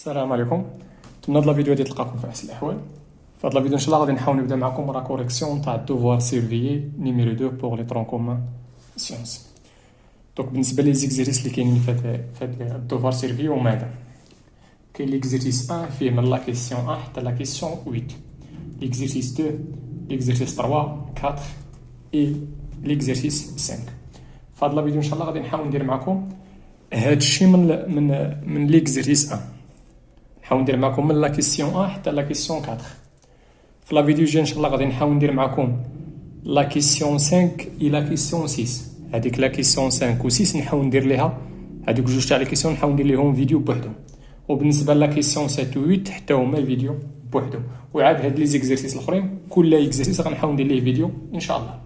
السلام عليكم. نتمنى هاد الفيديو غادي تلقاكم في احسن الاحوال. في هاد الفيديو ان شاء الله غادي نحاول نبدا معكم لا كوريكسيون تاع الدوفوار سيرفيي نيميرو 2 بوغ لي طرون كومون سيونس. دونك بالنسبه لي زيكزيريس اللي كاينين في هاد الدوفوار سيرفيي هما هذا. كاين ليكزيرسيس 1 فيه من لا كيسيون 1 حتى لا كيسيون 8، ليكزيرسيس 2، ليكزيرسيس 3، 4 اي ليكزيرسيس 5. في هاد الفيديو ان شاء الله غادي نحاول ندير معكم هادشي من ليكزيرسيس 1. نحاول ندير معكم من لا كيسيون 1 حتى لا كيسيون 4. في لا فيديو جاي ان شاء الله غادي نحاول ندير معكم لا كيسيون 5 الى كيسيون 6. هذيك لا كيسيون 5 و 6 نحاول ندير ليها هذوك جوج تاع لي كيسيون نحاول ندير ليهم فيديو بوحدهم، وبالنسبه لا كيسيون 7 و 8 حتى هما الفيديو بوحدهم. وعاد هاد لي زيكزيرسيس الاخرين كل اكزيرسيس غنحاول ندير ليه فيديو ان شاء الله.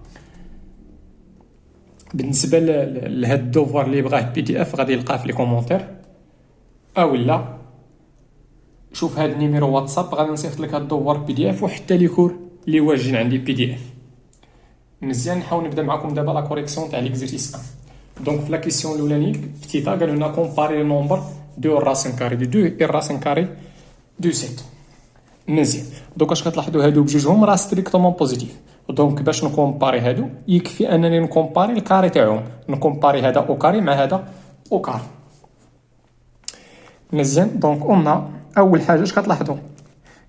بالنسبه لهاد الدوفوار اللي بغاه بي دي اف غادي يلقاه في لي كومونتير، اولا شوف هاد النيميرو واتساب غادي نصيفط لك هاد الدوفوار بي دي اف وحتى لي كور اللي واجدين عندي بي دي اف. مزيان نحاول نبدا معكم دابا لا كوريكسيون تاع ليكزيرسيس 1. دونك في لا كيسيون الاولاني بتيتا قالوا لنا كومباري نومبر دو راسين كاري دو 2 اي راسين كاري دو 7. مزيان دوك اش كتلاحظوا هادو بجوجهم راه ستريكتومون بوزيتيف. دونك باش نكومباري هادو يكفي انني نكومباري الكاري تاعهم، نكومباري هذا او كاري مع هذا او كاري. مزيان دونك قلنا اول حاجه اش كتلاحظوا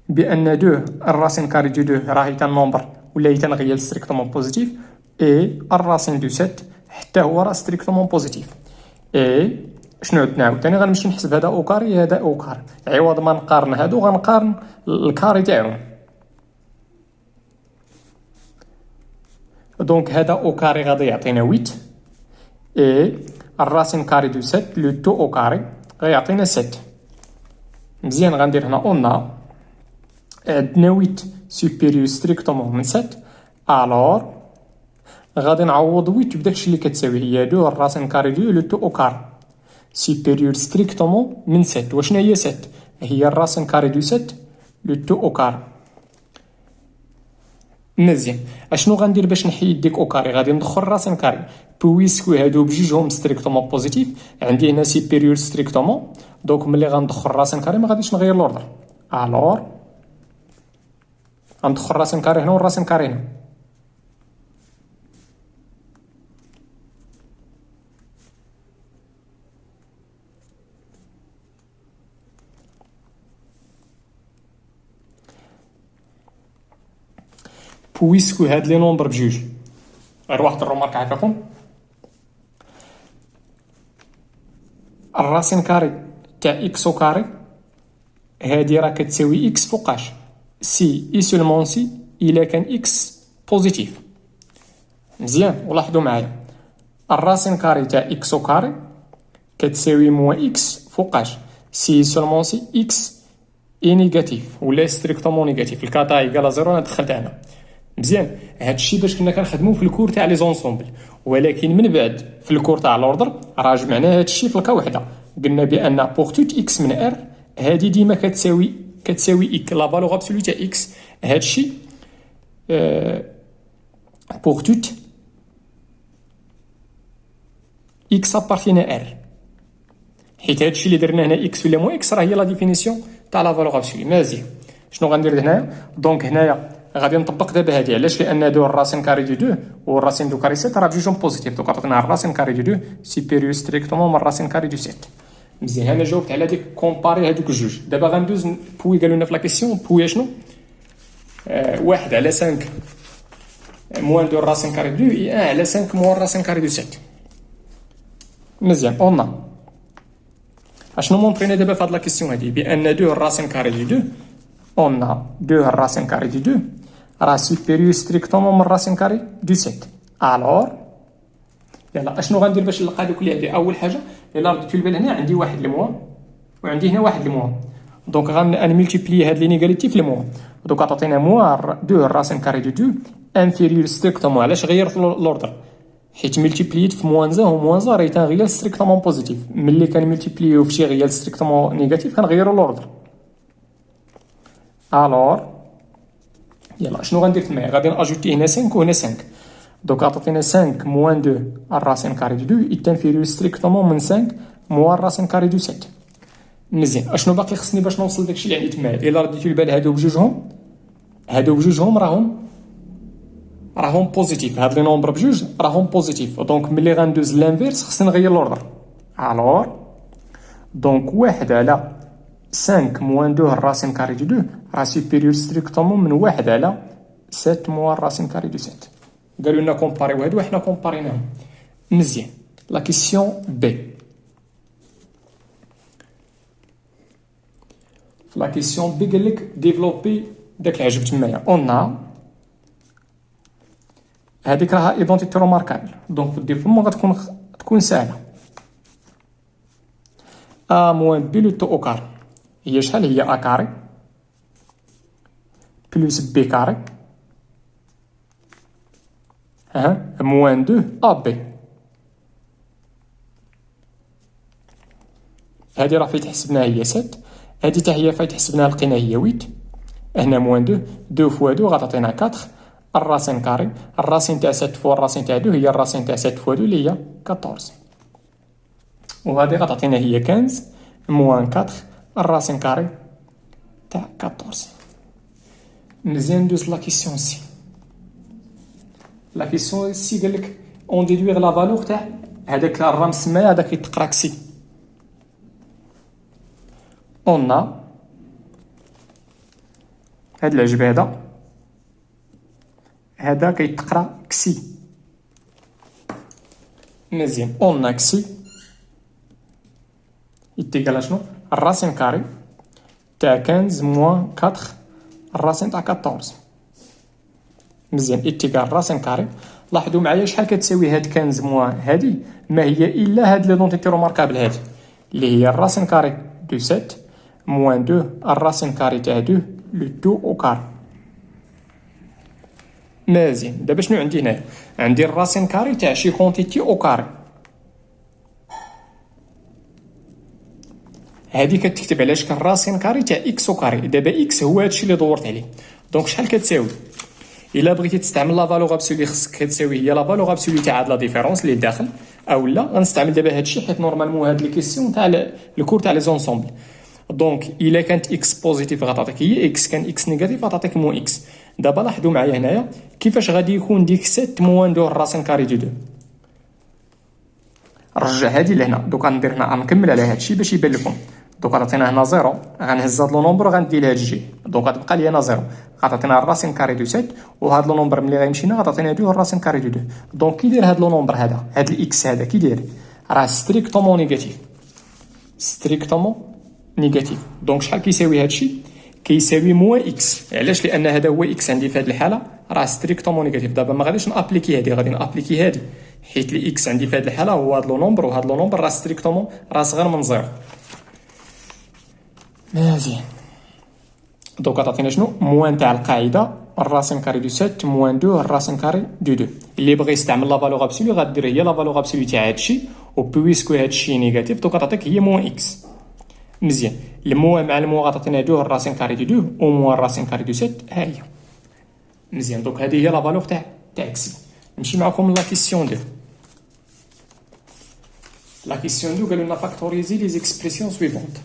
بان 2 الراسين كاري دو 2 راهي تاع نومبر ولا تنغيال ستريكتومون بوزيتيف، اي الراسين دو 7 حتى هو راه ستريكتومون بوزيتيف. اي شنو نعاود ثاني غنمشي نحسب هذا او كاري هذا او كاري، عوض ما نقارن هادو غنقارن الكاري تاعهم. دونك هذا او كاري غادي يعطينا 8، اي الراسين كاري دو 7 لو تو او كاري غيعطينا 7. مزيان غندير هنا قلنا عندنا 8 سوبيريور ستريكتومون من 7، الور غادي نعوض 8 بداكشي اللي كتساوي هي 2 الراسين كاري دو لو تو او كاري سوبيريور ستريكتومون من 7. وشنا هي 7؟ هي الراسين كاري دو 7 لو تو او كاري. مزيان اشنو غندير باش نحيد ديك او كاري؟ غادي ندخل راسين كاري بويسكو هادو بجوجهم ستريكتومون بوزيتيف، عندي هنا سوبيريور ستريكتومون. دونك ملي غندخل راسين كاري ما غاديش نغير لوردر، الور غندخل راسين كاري هنا والراسين كاري هنا. بويسكو هاد لي نومبر بجوج، غير واحد الرومارك عافاكم، الراسين كاري تاع اكس او كاري هادي راه كتساوي اكس فوقاش سي اي سولمون سي الا كان اكس بوزيتيف. مزيان ولاحظوا معايا الراسين كاري تاع اكس او كاري كتساوي موا اكس فوقاش سي سولمون سي اكس اي نيجاتيف ولا ستريكتومون نيجاتيف. الكاتا ايكال زيرو انا دخلت هنا. مزيان هادشي باش كنا كنخدمو في الكور تاع لي زونسومبل، ولكن من بعد في الكور تاع لوردر راه جمعنا هادشي في لقا وحده. قلنا بان بوغ توت اكس من ار هادي ديما كتساوي اك لا فالور ابسولو تاع اكس. هادشي بوغ توت اكس ابارتينا ار، حيت هادشي اللي درنا هنا اكس ولا مو اكس راه هي لا ديفينيسيون تاع لا فالور ابسولو. مزيان شنو غندير هنايا؟ دونك هنايا غادي نطبق دابا هادي، علاش؟ لان دو الراسين كاري دو 2 والراسين دو كاري 7 راه بجوجهم بوزيتيف. دوك عطينا الراسين كاري دو 2 سوبيريور ستريكتومون من الراسين كاري دو 7. مزيان انا جاوبت على ديك كومباري هادوك جوج. دابا غندوز بوي قالوا لنا في لا كيسيون بوي شنو 1 على 5 موان دو الراسين كاري دو اي 1 على 5 موان الراسين كاري دو 7. مزيان اون اشنو مونطرينا دابا في هاد لا كيسيون هادي؟ بان دو الراسين كاري دو 2 on a 2 الراسين كاري دو 2 راه سوبيريور ستريكتومون من الراسين كاري دو 7. الور يلا اشنو غندير باش نلقى دوك اللي عندي؟ اول حاجه الا رديتو البال هنا عندي واحد الموا وعندي هنا واحد الموا، دونك غنملتيبلي هاد لي نيجاتيف الموا. دونك عطاتينا موا 2 الراسين كاري دو 2 انفيريور ستريكتومون. علاش غيرت لوردر؟ حيت ملتيبليت في موان زا وموان زا راه تنغيال ستريكتومون بوزيتيف. ملي كنملتيبليو في شي غيال ستريكتومون نيجاتيف كنغيرو لوردر. الور يلا شنو غندير تمايا؟ غادي ناجوتي هنا 5 وهنا 5. دونك عطاتينا 5 موان 2 الراسين كاري دو 2 يتنفيريو ستريكتومون من 5 موان الراسين كاري دو 7. مزيان. اشنو باقي خصني باش نوصل داكشي اللي عندي تما؟ الا رديتو البال هادو بجوجهم راهم بوزيتيف، هاد لي نومبر بجوج راهم بوزيتيف، دونك ملي غندوز لانفيرس خصني نغير لوردر. الوغ دونك 1 على 5 موان 2 الراسين كاري دو 2 راه سوبيريور ستريكتومون من 1 على 7 موان الراسين كاري دو 7. قالوا لنا كومباريو هادو وحنا كومباريناهم. مزيان. لا كيسيون بي. في لا كيسيون بي قال لك ديفلوبي داك العجب تمايا. اون هذيك راها ايدونتيتي روماركابل، دونك في الديفلوبمون غتكون ساهله. ا موان بي لو تو او كاري هي شحال؟ هي ا كاري بلس بي كاري موان 2 ا بي. هادي راه فايت حسبناها هي 7، هادي حتى هي فايت حسبناها لقينا هي 8. هنا موان 2 فوا 2 غتعطينا 4 الراسين كاري. الراسين تاع 7 فوا الراسين تاع 2 هي الراسين تاع 7 فوا 2 اللي هي 14، وهادي غتعطينا هي 15 موان 4 الراسين كاري تاع 14. مزيان ندوز لا كيسيون سي. لا كيسيون سي قالك اون ديدويغ لا فالور تاع هذاك الرمز سمايا هذاك يتقرا كسي. اون هاد العجب هذا كيتقرا كسي. مزيان. اون كسي يتيكال شنو؟ الراسين كاري تاع 15 موان 4 الراسين تاع 14. مزيان. يتيكال الراسين كاري. لاحظوا معايا شحال كتساوي هاد 15 موان هادي ما هي الا هاد ليدونتيتي روماركابل هادي اللي هي الراسين كاري دو 7 موان 2 الراسين كاري تاع 2 لو تو او كاري. مزيان. دابا شنو عندي هنايا؟ عندي الراسين كاري تاع شي كونتيتي او كاري، هادي كتكتب على شكل راسين كاري تاع اكس او كاري. دابا اكس هو هادشي اللي دورت عليه، دونك شحال كتساوي؟ الا بغيتي تستعمل لا فالور ابسولي خصك كتساوي هي لا فالور ابسولي تاع هاد لا ديفيرونس اللي داخل، اولا غنستعمل دابا هادشي حيت نورمالمون هاد لي كيسيون تاع الكور تاع لي زونسومبل. دونك الا كانت اكس بوزيتيف غتعطيك هي اكس، كان اكس نيجاتيف غتعطيك مو اكس. دابا لاحظوا معايا هنايا كيفاش غادي يكون ديك 7 موان 2 الراسين كاري دو 2. رجع هادي لهنا، دوك غندير هنا غنكمل على هادشي باش يبان لكم. دوك غتعطينا هنا 0، غنهز هاد لو نومبر وغندي لها الجي، دوك غتبقى لي هنا 0. غتعطينا الراسين كاري دو 7 وهاد لو نومبر ملي غيمشي لنا غتعطينا 2 الراسين كاري دو 2. دونك كي داير هاد لو نومبر هذا، هاد الاكس هذا كي داير؟ راه ستريكتومون نيجاتيف، ستريكتومون نيجاتيف. دونك شحال كيساوي هادشي؟ كيساوي موان اكس. علاش؟ لان هذا هو اكس عندي في هذه الحاله راه ستريكتومون نيجاتيف. دابا ما غاديش نابليكي هذه، غادي نابليكي هذه حيت لي اكس عندي في هذه الحاله هو هذا لو نومبر، وهذا لو نومبر راه ستريكتومون راه صغير من 0. مزيان. دونك غتعطينا شنو؟ موان تاع القاعده الراسين كاري دو 7 موان 2 الراسين كاري دو 2. اللي بغى يستعمل لا فالور ابسولي غدير هي لا فالور ابسولي تاع هادشي، وبويسكو هادشي نيجاتيف دوك غتعطيك هي موان اكس. مزيان. الموان مع الموان غتعطينا 2 الراسين كاري دو 2 و موان الراسين كاري دو 7 ها هي. مزيان. دونك هذه هي لا فالور تاع اكس. نمشي معكم لا كيسيون 2. لا كيسيون 2 قالوا لنا فاكتوريزي لي زيكسبرسيون سويفونت.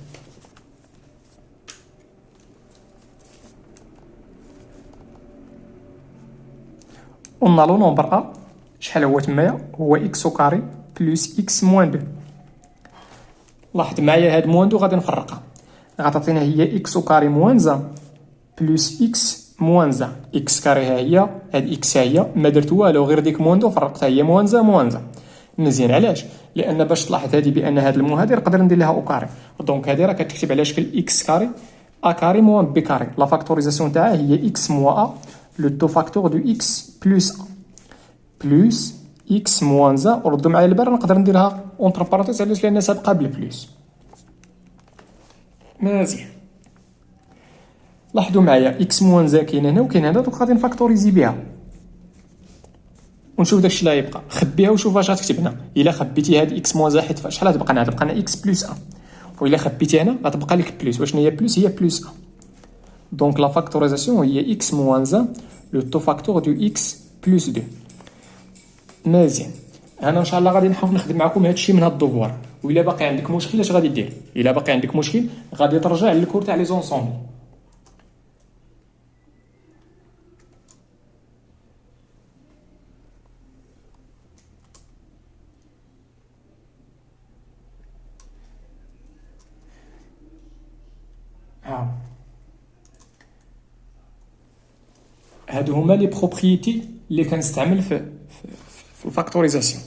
قلنا لو نومبر ا شحال هو تمايا؟ هو اكس او كاري بلس اكس موان 2. لاحظ معايا هاد موان 2 غادي نفرقها، غتعطينا هي اكس او كاري موان زا بلس اكس موان زا. اكس كاري ها هي، هاد اكس ها هي، ما درت والو غير ديك موان 2 فرقتها هي موان زا موان زا. مزيان. علاش؟ لان باش تلاحظ هادي بان هاد المو هادي نقدر ندير لها او كاري، دونك هادي راه كتكتب على شكل اكس كاري ا كاري موان بي كاري. لا فاكتوريزاسيون تاعها هي اكس موان ا لو تو فاكتور دو اكس بلس ا بلس اكس موان زا. ردوا معايا البر نقدر نديرها اونتر بارونتيز، علاش؟ لان سابقه بالبلس. مزيان. لاحظوا معايا اكس موان زا كاين هنا وكاين هنا، دوك غادي نفاكتوريزي بها ونشوف داكشي اللي غيبقى. خبيها وشوف اش غتكتب هنا. الا خبيتي هاد اكس موان زا حيت شحال غتبقى لنا؟ غتبقى لنا اكس بلس ا، والا خبيتي هنا غتبقى لك بلس. واشنو هي بلس؟ هي بلس ا. دونك لا فاكتوريزاسيون هي اكس موان زا لو تو فاكتور دو اكس بلس 2. مزيان. انا ان شاء الله غادي نحاول نخدم معكم هادشي من هاد الدوفوار، وإلا باقي عندك مشكل اش غادي دير؟ إلا باقي عندك مشكل غادي ترجع للكور تاع لي زونسومبل. هادو هما لي بروبريتي اللي كنستعمل في الفاكتوريزاسيون.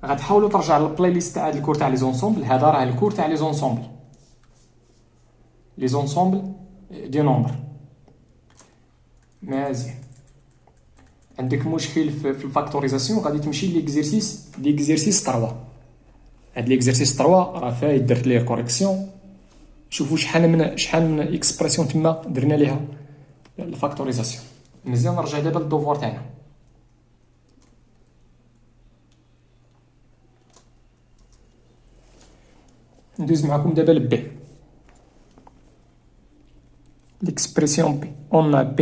غتحاولوا ترجع للبلاي ليست تاع هاد الكور تاع لي زونسومبل. هذا راه الكور تاع لي زونسومبل، لي زونسومبل دي نومبر. مزيان. عندك مشكل في الفاكتوريزاسيون غادي تمشي ليكزيرسيس 3. هاد ليكزيرسيس 3 راه فايت درت ليه كوريكسيون. شوفوا شحال من اكسبرسيون تما درنا ليها الفاكتوريزاسيون. مزيان. نرجع دابا للدوفوار تاعنا. ندوز معكم دابا لبي. l'expression B. On a B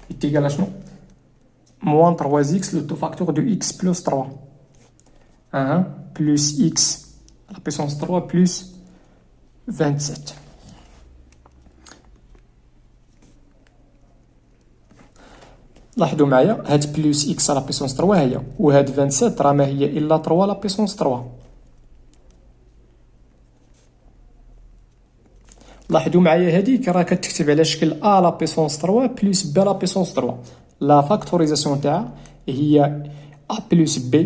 est égal à شنو؟ moins 3x le tout facteur de x plus 3. 1 plus x à la puissance 3 plus 27. لاحظوا معايا هاد بلوس x على puissance 3 هي، وهاد 27 راه ما هي الا 3 على puissance 3. لاحظوا معايا هذيك راه كتكتب على شكل a لا puissance 3 بلس b لا puissance 3. لا فاكتوريزاسيون تاعها هي a بلس b.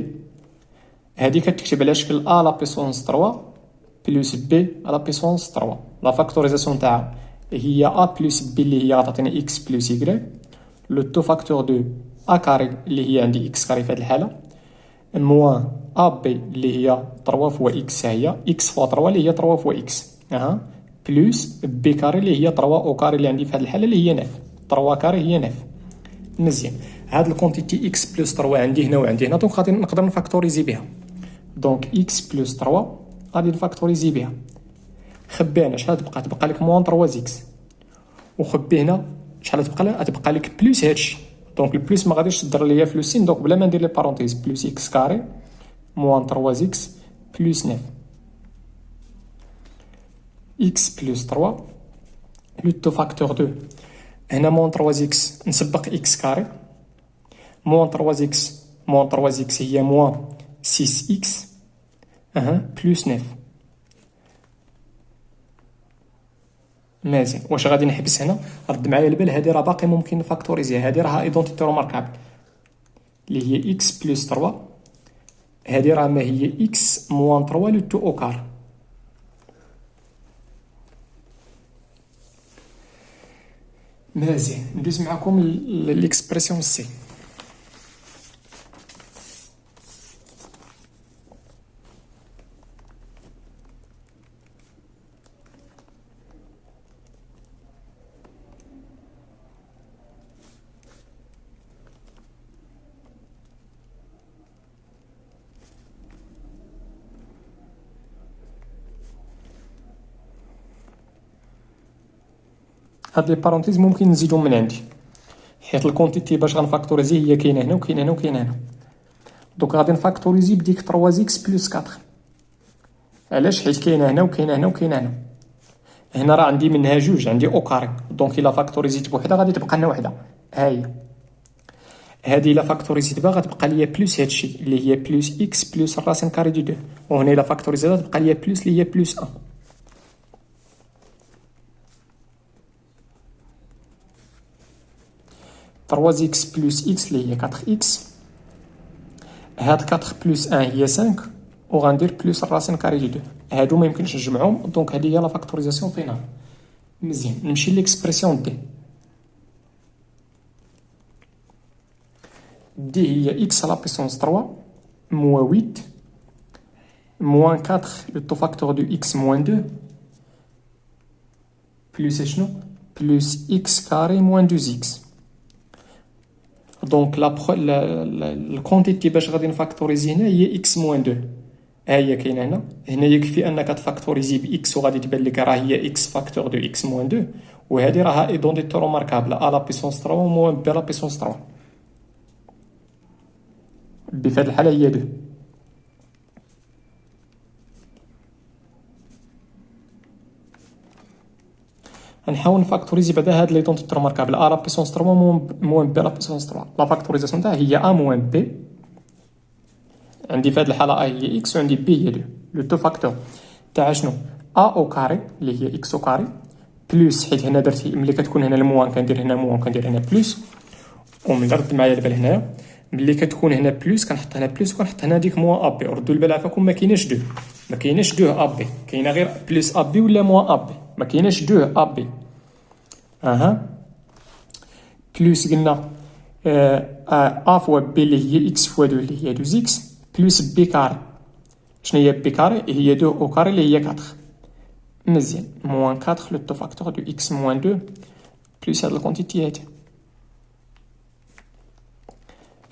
هذه كتكتب على شكل a لا puissance 3 بلس b على puissance 3. لا فاكتوريزاسيون تاعها هي a بلس b اللي هي غتعطينا x بلس y لو تو فاكتور دو a كاري اللي هي عندي x كاري في هذه الحاله موان a b اللي هي 3 فوا x هي x فوا 3 اللي هي 3 فوا x بلس بي كاري اللي هي 3 او كاري اللي عندي في هذه الحاله اللي هي 9. 3 كاري هي 9. مزيان. هاد الكونتيتي اكس بلس 3 عندي هنا وعندي هنا، دونك غادي نقدر نفاكتوريزي بها. دونك اكس بلس 3 غادي نفاكتوريزي بها. خبي هنا شحال تبقى لك موان 3 اكس، وخبي هنا شحال تبقى لك؟ تبقى لك بلس هادشي. دونك البلس ما غاديش تدير ليا في لو سين، دونك بلا ما ندير لي بارونتيز بلس اكس كاري موان 3 اكس بلس 9. x plus 3 le tout facteur 2 هنا moins 3x نسبق x carré moins 3x هي moins 6x plus 9. مزيان. واش غادي نحبس هنا؟ رد معايا البال، هذه راه باقي ممكن نفاكتوريزيها. هذه راها ايدونتيتي روماركابل اللي هي x plus 3. هذه راه ما هي x moins 3 le tout au carré. مزيان. ندوز معكم ليكسبرسيون سي. هاد لي بارونتيز ممكن نزيدهم من عندي، حيت الكونتيتي باش غنفاكتوريزي هي كاينه هنا وكاينه هنا وكاينه هنا. دونك غادي نفاكتوريزي بديك 3 اكس بلس 4. علاش؟ حيت كاينه هنا وكاينه هنا وكاينه هنا. هنا راه عندي منها جوج، عندي او كاري، دونك الا فاكتوريزيت بوحده غادي تبقى لنا وحده. ها هي هادي الا فاكتوريزيت بها غتبقى ليا بلس هادشي اللي هي بلس اكس بلس الراسين كاري دو 2، وهنا الا فاكتوريزيتها تبقى ليا بلس اللي هي بلس 1. تروا اكس بلس اكس اللي هي 4 اكس. هاد 4 بلس 1 هي 5، وغندير بلس الراسين كاري دو 2. هادو ما يمكنش نجمعهم، دونك هذه هي لا فاكتوريزاسيون فينال. مزيان. نمشي ليكسبرسيون دي. دي هي x à la puissance 3 moins 8 moins 4 le tout facteur de x moins 2 plus شنو plus x carré moins 2x. دونك الكونتيتي باش غادي نفاكتوريزي هنا هي x moins 2. ها هي كاينه هنا يكفي انك تفاكتوريزي ب x وغادي تبان لك راه هي x فاكتور دو x moins 2، وهذه راها ايدونتيتي روماركابل a la puissance 3 moins b à la puissance 3. بفهاد الحالة هي 2. غنحاول نفاكتوريزي بعدا هاد ليدونتيتي روماركابل ا لا بيسونس 3 موان بي لا بيسونس 3. لا فاكتوريزاسيون تاعها هي ا موان بي، عندي في هاد الحاله ا هي اكس وعندي بي هي 2. لو تو فاكتور تاع شنو ا او كاري اللي هي اكس او كاري بلس، حيت هنا درت ملي كتكون هنا الموان كندير هنا موان كندير هنا بلس، وملي رد معايا البال هنايا ملي كتكون هنا بلس كنحط هنا بلس وكنحط هنا ديك موان ا بي. ردوا البال عفاكم ما كايناش دو، ما كايناش دو ا بي، كاينه غير بلس ا بي ولا موان ا بي، ما كايناش دو ا بي. اها بلس قلنا ا فوا بي اللي هي اكس فوا دو اللي هي 2 اكس بلس بي كاري. شنو هي بي كاري؟ هي 2 او كاري اللي هي 4. مزيان موان 4 لو تو فاكتور دو اكس موان 2 بلس هاد الكونتيتي هادي.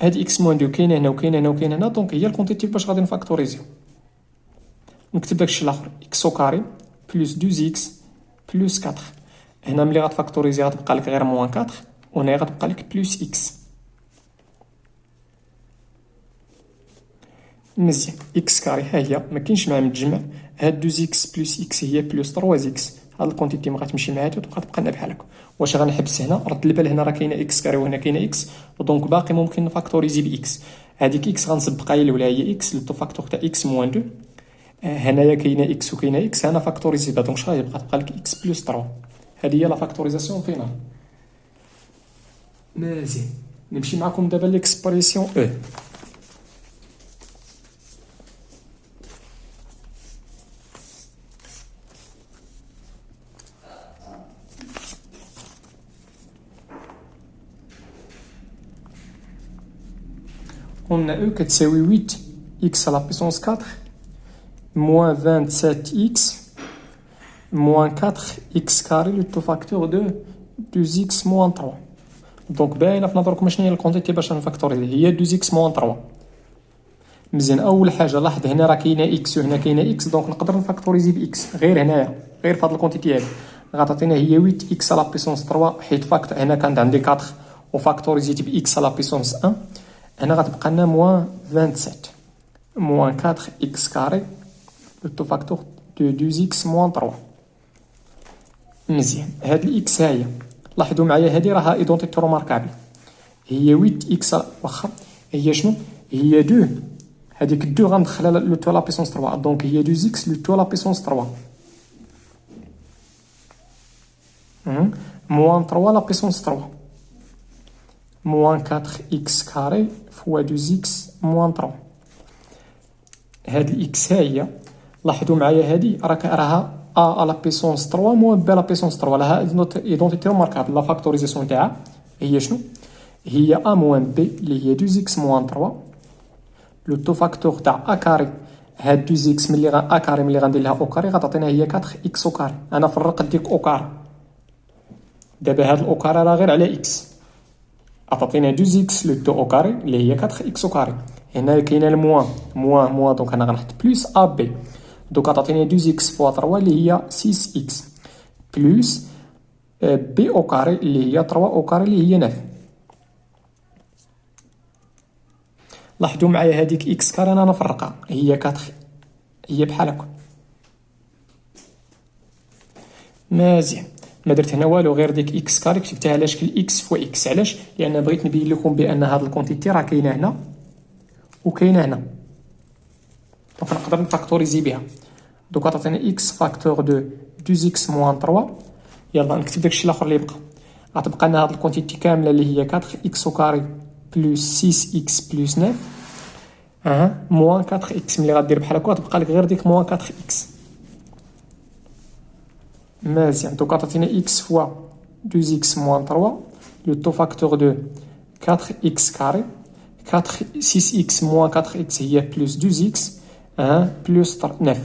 هاد اكس موان 2 كاينه هنا وكاينه هنا وكاينه هنا، دونك هي الكونتيتي باش غادي نفاكتوريزيو. نكتب داكشي الاخر اكس او كاري بلس 2 اكس بلس 4. هنا ملي غتفاكتوريزي غتبقى لك غير موان 4 وهنا غتبقى لك بلس اكس. مزيان اكس كاري ها هي ما كاينش مع متجمع، هاد 2 اكس بلس اكس هي بلس 3 اكس، هاد الكونتيتي ما غتمشي مع هادو غتبقى لنا بحال هكا. واش غنحبس هنا؟ رد البال هنا راه كاينه اكس كاري وهنا كاينه اكس، دونك باقي ممكن نفاكتوريزي باكس. هذيك اكس غنسبقها هي الاولى هي اكس لو فاكتور تاع اكس موان 2. هنايا كاينه اكس وكاينه اكس، انا فاكتوريزي با دونك شحال غيبقى؟ تبقى لك اكس بلس 3. هذه هي لا فاكتوريزاسيون فينال. مزيان نمشي معكم دابا ليكسبريسيون او. قلنا او كتساوي 8 اكس على بيسونس 4 موان 27 اكس موان 4 اكس كاري لو تو فاكتور دو 2 اكس موان 3. دونك باينه في نظركم شنو هي الكونتيتي باش نفاكتوريزي؟ هي 2 اكس موان 3. مزيان اول حاجه لاحظ هنا راه كاينه اكس وهنا كاينه اكس، دونك نقدر نفاكتوريزي باكس غير هنايا غير في هاد الكونتيتي هادي غتعطينا هي 8 اكس على بيسونس 3، حيت فاكت هنا كانت عندي 4 وفاكتوريزيت باكس على بيسونس 1. هنا غتبقى لنا موان 27 موان 4 اكس كاري لو تو فاكتور دو 2 اكس موان 3. مزيان هاد الاكس هاهي لاحظوا معايا هادي راها ايدونتيتي روماركابل، هي 8 اكس واخا هي شنو هي 2 هذيك 2 غندخلها لو تو لا بيسونس 3، دونك هي 2 اكس لو تو لا بيسونس 3 موان 3 لا بيسونس 3 موان 4 اكس كاري فوا 2 اكس موان 3. هاد الاكس ها هي لاحظوا معايا هادي راها ا لا بيسونس 3 موان بي لا بيسونس 3 لها ايدونتيتي ماركابل. لا فاكتوريزاسيون تاعها هي شنو هي ا موان بي اللي هي 2 اكس موان 3 لو تو فاكتور تاع ا كاري. هاد 2 اكس ملي ا كاري ملي غندير لها او كاري غتعطينا هي 4 اكس او كاري. انا فرقت ديك او كاري دابا هاد الاو كاري راه غير على اكس، عطاتينا 2 اكس لو تو او كاري اللي هي 4 اكس او كاري. هنا كاينه الموان موان موان دونك انا غنحط بلس ا بي، دونك عطاتينا 2 اكس فوا 3 اللي هي 6 اكس بلس بي او كاري اللي هي 3 او كاري اللي هي 9. لاحظوا معايا هذيك اكس كاري انا نفرقها هي 4 هي بحال هكا. مزيان ما درت هنا والو غير ديك اكس كاري كتبتها على شكل اكس فوا اكس. علاش؟ لان بغيت نبين لكم بان هاد الكونتيتي راه كاينه هنا وكاينه هنا، دونك نقدر نفاكتوريزي بها. دونك عطاتينا اكس فاكتور دو 2 اكس موان 3. يلا نكتب داكشي الاخر اللي بقى. غتبقى لنا هاد الكونتيتي كامله اللي هي 4 اكس او كاري بلس 6 اكس بلس 9 موان 4 اكس. ملي غدير بحال هكا غتبقى لك غير ديك موان 4 اكس. مزيان دونك عطاتينا اكس فوا 2 اكس موان 3 لو تو فاكتور دو 4 اكس كاري 4 6 اكس موان 4 اكس هي بلس 2 اكس بلس 9.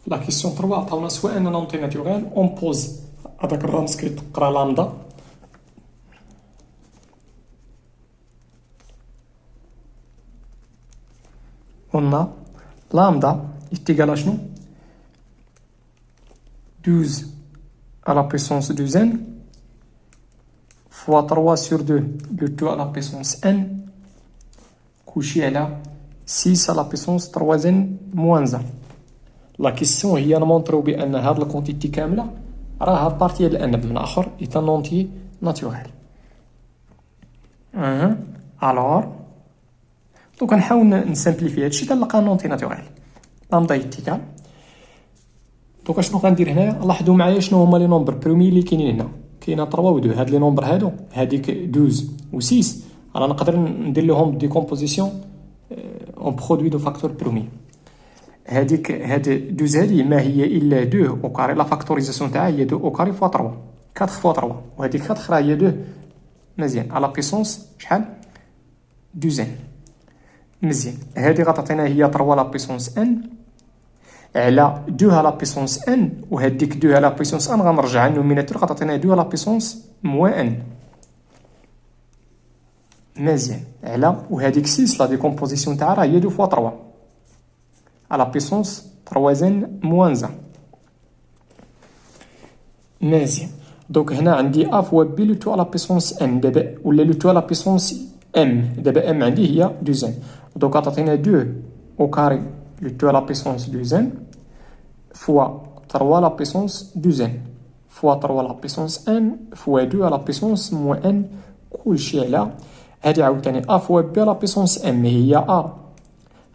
لا كيسيون 3 عطاونا سواء اننا نونتي ناتوريل اون بوز هذاك الرمز كيتقرا لامدا قلنا lambda est égal à شنو 12 à la puissance 2n fois 3 sur 2 le tout à la puissance n كلشي على 6 à la puissance 3n moins 1. لا كيسيون هي نمونطرو بان هاد الكونتيتي كامله راها بارتي ديال ان من اخر ايت ان اونتي ناتوريل. الوغ دوك نحاول نسامبليفي هادشي كنلقى نونتي ناتوريل لامدا ايتيكال. دوك شنو غندير هنايا؟ لاحظوا معايا شنو هما لي نومبر برومي اللي كاينين هنا. كاينه 3 و 2 هاد لي نومبر هادو هاديك 12 و 6 انا نقدر ندير لهم ديكومبوزيسيون اون برودوي دو فاكتور برومي. هاديك هاد 12 هادي ما هي الا 2 او كاري لا فاكتوريزاسيون تاعها هي 2 او كاري فوا 3 4 فوا 3 وهاديك 4 راه هي 2 مزيان على بيسونس شحال 12 مزيان. هادي غتعطينا هي 3 لا بيسونس ان على 2 على بيسونس ان وهاديك 2 على بيسونس ان غنرجع النوميناتور غتعطينا 2 على بيسونس موان ان مزيان على وهاديك 6 لا ديكومبوزيسيون تاعها راه هي 2 فوا 3 على بيسونس 3 موان 1 مزيان. دونك هنا عندي ا فوا بي لو تو على بيسونس ان دابا ولا لو تو على بيسونس ام دابا ام عندي هي 2 دونك غتعطينا 2 او كاري لو تو على بيسونس 2 فوا 3 لا بيسونس 2 فوا 3 لا بيسونس ان فوا 2 على بيسونس موان ان كلشي على هادي عاوتاني ا فوا بي على بيسونس ام هي ا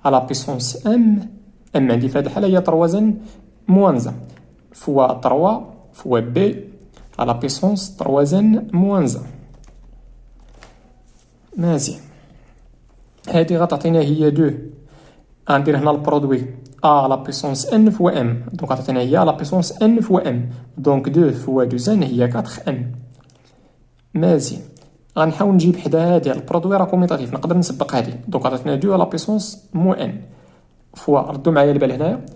على بيسونس ام عندي في هاد الحاله هي 3 موان 1 فوا 3 فوا بي على بيسونس 3 موان 1 مزيان. هادي غتعطينا هي 2 غندير هنا البرودوي ا على بيسونس ان فوا ام دونك غتعطينا هي على بيسونس ان فوا ام دونك 2 فوا 2 هي 4 ان مزيان. غنحاول نجيب حدا هادي البرودوي راه كوميتاتيف نقدر نسبق هادي دونك غتعطينا 2 على بيسونس موان ان فوا ردوا معايا البال هنايا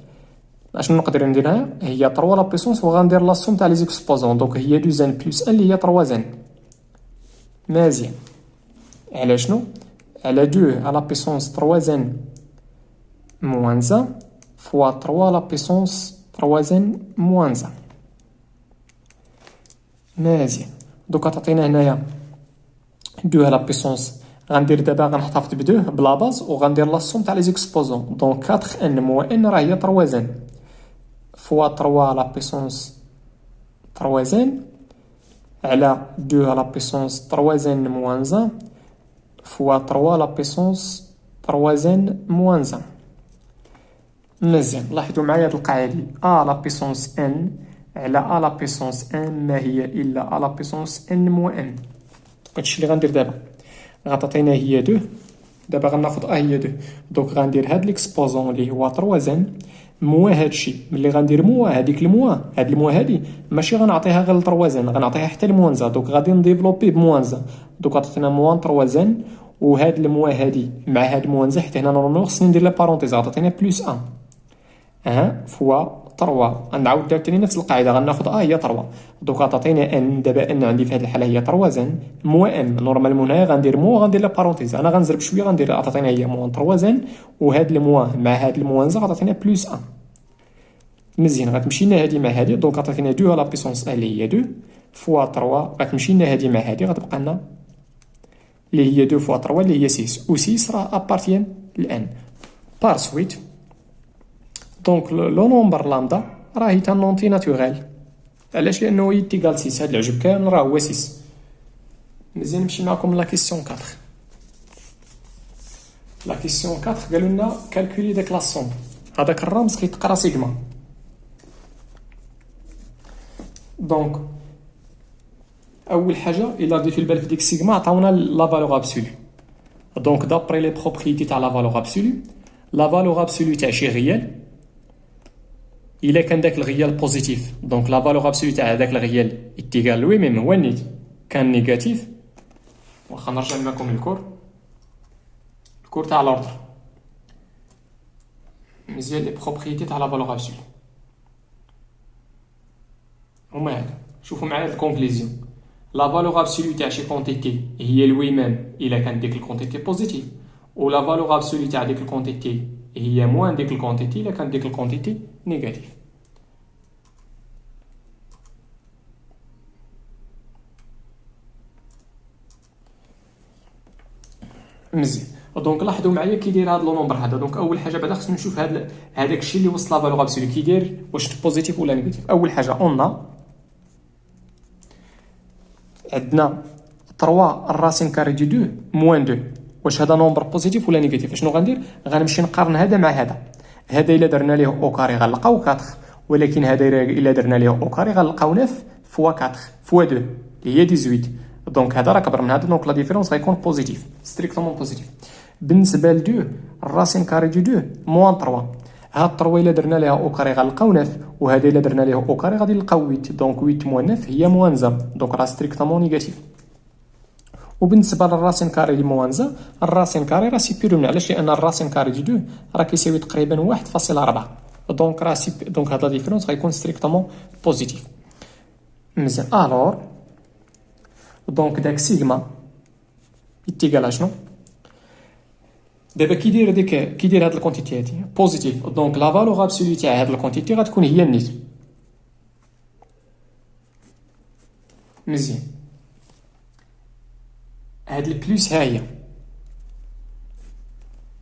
اشنو نقدر ندير هنا هي 3 لا بيسونس وغندير لا سوم تاع لي زيكسبوزون دونك هي 2 بلس 1 اللي هي 3 مزيان على شنو على 2 على بيسونس 3 موان 1 فوا 3 لا بيسونس 3 موان 1 مزيان. دوك تعطينا هنايا 2 على بيسونس غندير دابا غنحتفظ ب 2 بلا باز وغندير لا سوم تاع لي زيكسبوزون دونك 4 ان موان ان راه هي 3 فوا 3 على بيسونس 3 على 2 على بيسونس 3 موان 1 فوا 3 على بيسونس 3 موان 1 مزيان. لاحظوا معايا هاد القاعده دي ا على بيسونس ان على ا على بيسونس ان ما هي الا ا على بيسونس ان موان ان. هادشي اللي غندير دابا غتعطينا هي 2 دابا غناخد ا هي 2 دونك غندير هاد ليكسبوزون اللي هو 3 موا هادشي ملي غندير موا هاديك الموا هاد الموا هادي ماشي غنعطيها غير 3 غنعطيها حتى الموان 1 دونك غادي نديفلوبي بموان 1 دونك غتعطينا موان 3 وهاد الموا هادي مع هاد موان 1 حتى هنا نورمالمون خصني ندير لا بارونتيز غتعطينا بلس 1 فوا 3 غنعاود عاوتاني نفس القاعده غناخد هي 3 دونك غتعطينا ان دابا ان عندي في هاد الحاله هي 3 موا ان نورمالمون هنايا غندير موا غندير لا بارونتيز انا غنزرب شويه غندير غتعطينا هي موان 3 وهاد الموا مع هاد الموان 1 غتعطينا بلس 1 مزيان. غتمشي لنا هادي مع هادي دونك غتعطينا 2 على بيسونس اللي هي 2 فوا 3 غتمشي لنا هادي مع هادي غتبقى لنا اللي هي 2 فوا 3 اللي هي 6 و 6 راه ابارتيان لان بار سويت دونك لو نومبر لامدا راه هي نونتي ناتوريل علاش لانه هي تيغال 6 هاد العجب كامل راه هو 6 مزيان. نمشي معكم لا كيسيون 4 لا كيسيون 4 قالوا لنا كالكولي داك لا سوم هذاك الرمز كيتقرا سيغما دونك اول حاجه الا رديتو البال في ديك سيغما عطاونا لا فالور ابسولو دونك دابري لي بروبريتي تاع لا فالور ابسولو لا فالور ابسولو تاع شي ريال الا كان داك الغيال بوزيتيف دونك لا فالور ابسولو تاع هذاك الغيال اتيغال لوي ميم هو النيت كان نيجاتيف واخا نرجع معكم الكور تاع لوردر مزيان لي بروبريتي تاع لا فالور ابسولو هما هاد شوفوا معايا الكونكليزيون لا فالور ابسولو تاع شي كونتيتي هي لوي ميم الا كان ديك الكونتيتي بوزيتيف و لا فالور ابسولو تاع ديك الكونتيتي هي موان ديك الكونتيتي الا كانت ديك الكونتيتي نيجاتيف. مزيان. دونك لاحظوا معايا كي داير هذا لو نومبر هذا. دونك اول حاجه بعدا خصنا نشوف هذاك الشيء اللي وصل لا فالور ابسولو كي داير واش بوزيتيف ولا نيجاتيف. اول حاجه عندنا 3 الراسين كاري دو 2 موان 2. واش هذا نومبر بوزيتيف ولا نيجاتيف؟ شنو غندير؟ غنمشي نقارن هذا مع هذا. هذا الا درنا ليه او كاري غنلقاو 4، ولكن هذا الا درنا ليه او كاري غنلقاو 9 فوا 4 فوا 2 اللي هي 18. دونك هذا راه كبر من هذا. دونك لا ديفيرونس غيكون بوزيتيف ستريكتومون بوزيتيف. بالنسبه ل 2 الراسين كاري دو 2 موان 3. هاد 3 الا درنا ليها او كاري غنلقاو 9، وهذا الا درنا ليه او كاري غادي نلقاو 8. دونك 8 موان 9 هي موان زا. دونك راه ستريكتومون نيجاتيف. وبالنسبه للراسين كاري اللي موانزه، الراسين كاري راه سيبيريور. علاش؟ لان الراسين كاري دو 2 راه كيساوي تقريبا 1.4. دونك راه دونك هاد لا ديفيرونس غيكون ستريكتومون بوزيتيف. مزيان. الور دونك داك سيغما يتيكال شنو؟ دابا كي داير هاد الكونتيتي هادي بوزيتيف، دونك لا فالور ابسولو تاع هاد الكونتيتي غتكون هي النيت. مزيان. هاد البلوس ها هي.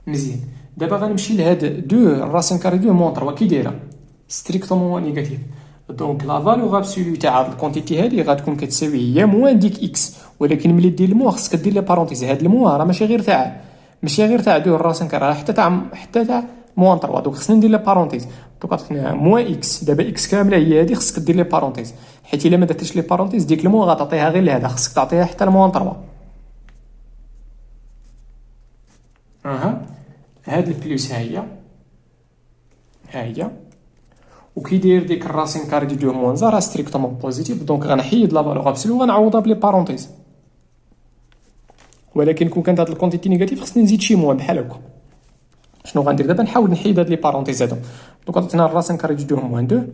مزيان. دابا غنمشي لهاد 2 الراسين كاري 2 موان 3 كي دايره ستريكتومون نيجاتيف. دونك لا فالور ابسولو تاع هاد الكونتيتي هادي غتكون كتساوي هي موان ديك اكس. ولكن ملي دير الموا خصك دير لي بارونتيز. هاد الموا راه ماشي غير تاع 2 الراسين كاري، حتى تاع موان 3. دونك خصني ندير لي بارونتيز. دونك عطينا موان اكس. دابا اكس كامله هي هادي خصك دير لي بارونتيز، حيت الا ما درتيش لي بارونتيز ديك الموا غتعطيها غير لهذا، خصك تعطيها حتى لموان 3. هاد البلوس ها هي وكي داير ديك الراسين كاري دو 2 موان زا راه ستريكتومون بوزيتيف. دونك غنحيد لا فالور ابسولو وغنعوضها بلي بارونتيز. ولكن كون كانت هاد الكونتيتي نيجاتيف خصني نزيد شي موان بحال هكا. شنو غندير دابا؟ نحاول نحيد هاد لي بارونتيز هادو. دونك عطينا الراسين كاري دو 2 موان 2.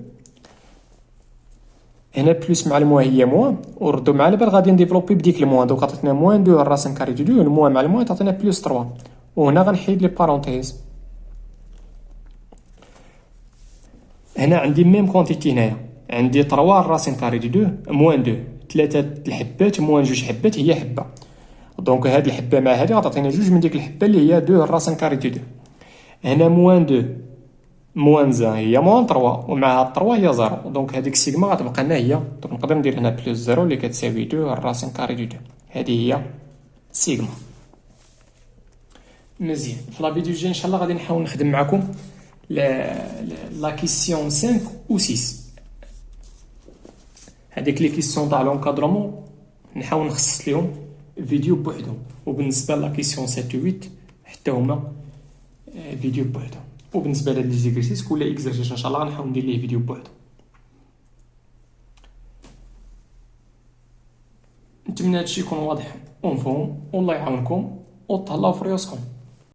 هنا بلوس مع الموان هي موان، وردو مع البال غادي نديفلوبي بديك الموان. دونك عطينا موان 2 الراسين كاري دو 2 الموان مع الموان تعطينا بلوس 3. وهنا غنحيد لي بارونتيز. هنا عندي ميم كونتيتي. هنايا عندي 3 الراسين كاري دو 2 موان 2. 3 الحبات موان 2 حبات هي حبه. دونك هاد الحبه مع هادي غتعطينا 2 من ديك الحبه اللي هي 2 الراسين كاري دو 2. هنا موان 2 موان زا هي موان 3، ومع هاد 3 هي 0. دونك هذيك السيغما غتبقى لنا هي. دونك نقدر ندير هنا بلس 0 اللي كتساوي 2 الراسين كاري دو 2. هذه هي سيغما. مزيان. في لا فيديو الجاي ان شاء الله غادي نحاول نخدم معكم لا كيسيون 5 و 6. هذيك لي كيسيون تاع لونكادرومون نحاول نخصص لهم فيديو بوحدهم. وبالنسبه لا كيسيون 7 و 8 حتى هما فيديو بوحدهم. وبالنسبه لهاد لي زيكزيرسيس كل اكزرسيس ان شاء الله غنحاول ندير ليه فيديو بوحدو. نتمنى هادشي يكون واضح ومفهوم، والله يعاونكم وتهلاو في ريوسكم.